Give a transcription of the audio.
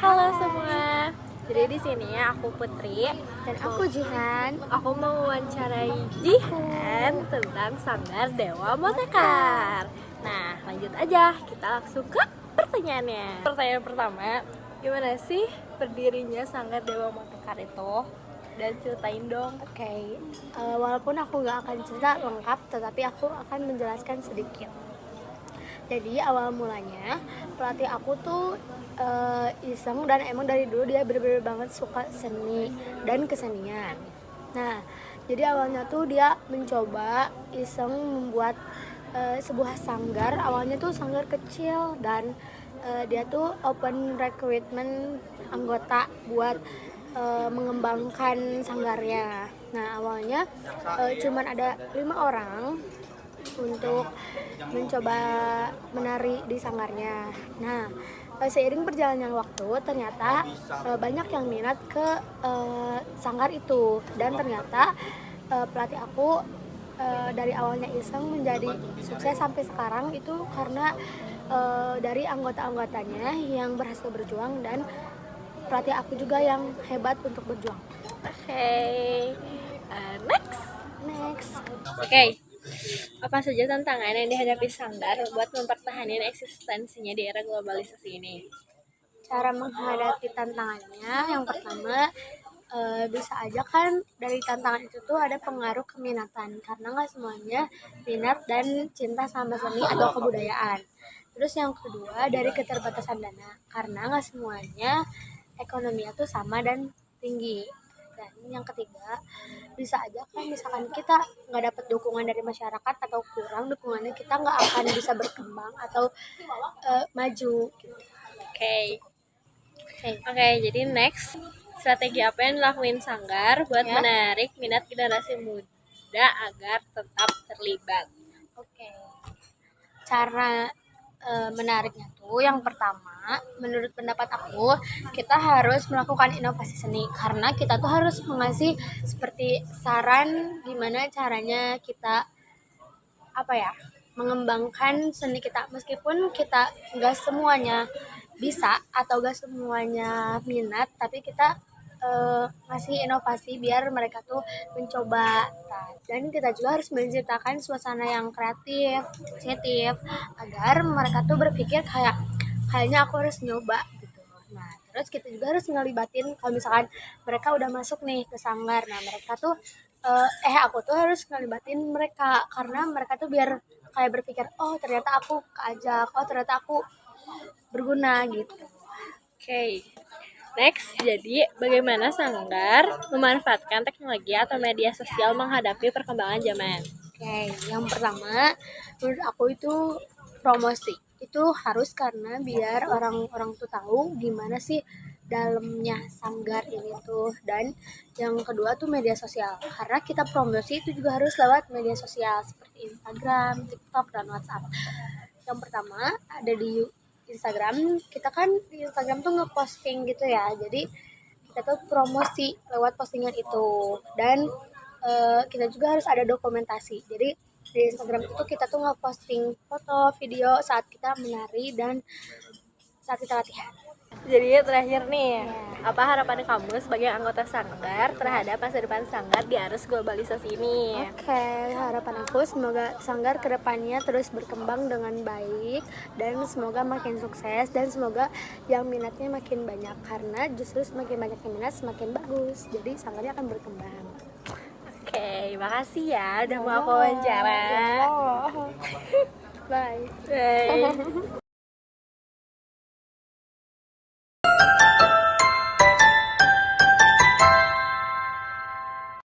Halo semua. Jadi di sini aku Putri Dan aku Jihan. Aku mau wawancarai Jihan tentang Sanggar Dewa Motekar. Nah, lanjut aja. Kita langsung ke pertanyaannya. Pertanyaan pertama, gimana sih berdirinya Sanggar Dewa Motekar itu? Dan ceritain dong. Oke, walaupun aku nggak akan cerita lengkap, tetapi aku akan menjelaskan sedikit. Jadi awal mulanya pelatih aku tuh iseng, dan emang dari dulu dia bener-bener banget suka seni dan kesenian. Nah, jadi awalnya tuh dia mencoba iseng membuat sebuah sanggar. Awalnya tuh sanggar kecil, dan dia tuh open recruitment anggota buat mengembangkan sanggarnya. Nah, awalnya cuman ada 5 orang untuk mencoba menari di sanggarnya. Nah, seiring berjalannya waktu ternyata banyak yang minat ke sanggar itu, dan ternyata pelatih aku dari awalnya iseng menjadi sukses sampai sekarang itu karena dari anggota-anggotanya yang berhasil berjuang, dan pelatih aku juga yang hebat untuk berjuang. Next. Oke. Apa saja tantangan yang dihadapi Sanggar buat mempertahankan eksistensinya di era globalisasi ini? Cara menghadapi tantangannya, yang pertama bisa aja kan dari tantangan itu tuh ada pengaruh keminatan, karena nggak semuanya minat dan cinta sama seni atau kebudayaan. Terus yang kedua dari keterbatasan dana, karena nggak semuanya ekonominya tuh sama dan tinggi. Dan yang ketiga, bisa aja kan misalkan kita nggak dapat dukungan dari masyarakat atau kurang dukungannya, kita nggak akan bisa berkembang atau maju gitu. Oke, jadi next, strategi apa yang dilakuin Sanggar buat Ya. menarik minat generasi muda agar tetap terlibat? Oke. Cara menariknya tuh yang pertama, menurut pendapat aku, kita harus melakukan inovasi seni, karena kita tuh harus mengasih seperti saran gimana caranya kita mengembangkan seni kita, meskipun kita nggak semuanya bisa atau gak semuanya minat, tapi kita ngasih inovasi biar mereka tuh mencoba. Dan kita juga harus menciptakan suasana yang kreatif, positif, agar mereka tuh berpikir kayaknya aku harus nyoba gitu. Nah, terus kita juga harus ngelibatin kalau misalkan mereka udah masuk nih ke sanggar. Nah, mereka tuh aku tuh harus ngelibatin mereka, karena mereka tuh biar kayak berpikir, oh ternyata aku keajak, oh ternyata aku berguna gitu. Oke. Next, jadi bagaimana Sanggar memanfaatkan teknologi atau media sosial menghadapi perkembangan zaman? Oke, yang pertama menurut aku itu promosi. Itu harus, karena biar orang-orang tuh tahu gimana sih dalamnya sanggar ini tuh. Dan yang kedua tuh media sosial. Karena kita promosi itu juga harus lewat media sosial seperti Instagram, TikTok, dan WhatsApp. Yang pertama ada di Instagram. Kita kan di Instagram tuh ngeposting gitu ya. Jadi kita tuh promosi lewat postingan itu. Dan kita juga harus ada dokumentasi. Jadi di Instagram itu kita tuh ngeposting foto, video saat kita menari dan saat kita latihan. Jadi terakhir nih, apa harapan kamu sebagai anggota Sanggar terhadap masa depan Sanggar di arus globalisasi ini? Oke, harapan aku semoga sanggar kedepannya terus berkembang dengan baik, dan semoga makin sukses, dan semoga yang minatnya makin banyak, karena justru semakin banyak yang minat semakin bagus. Jadi sanggarnya akan berkembang. Oke, makasih ya udah mau aku wawancara. Bye. Bye.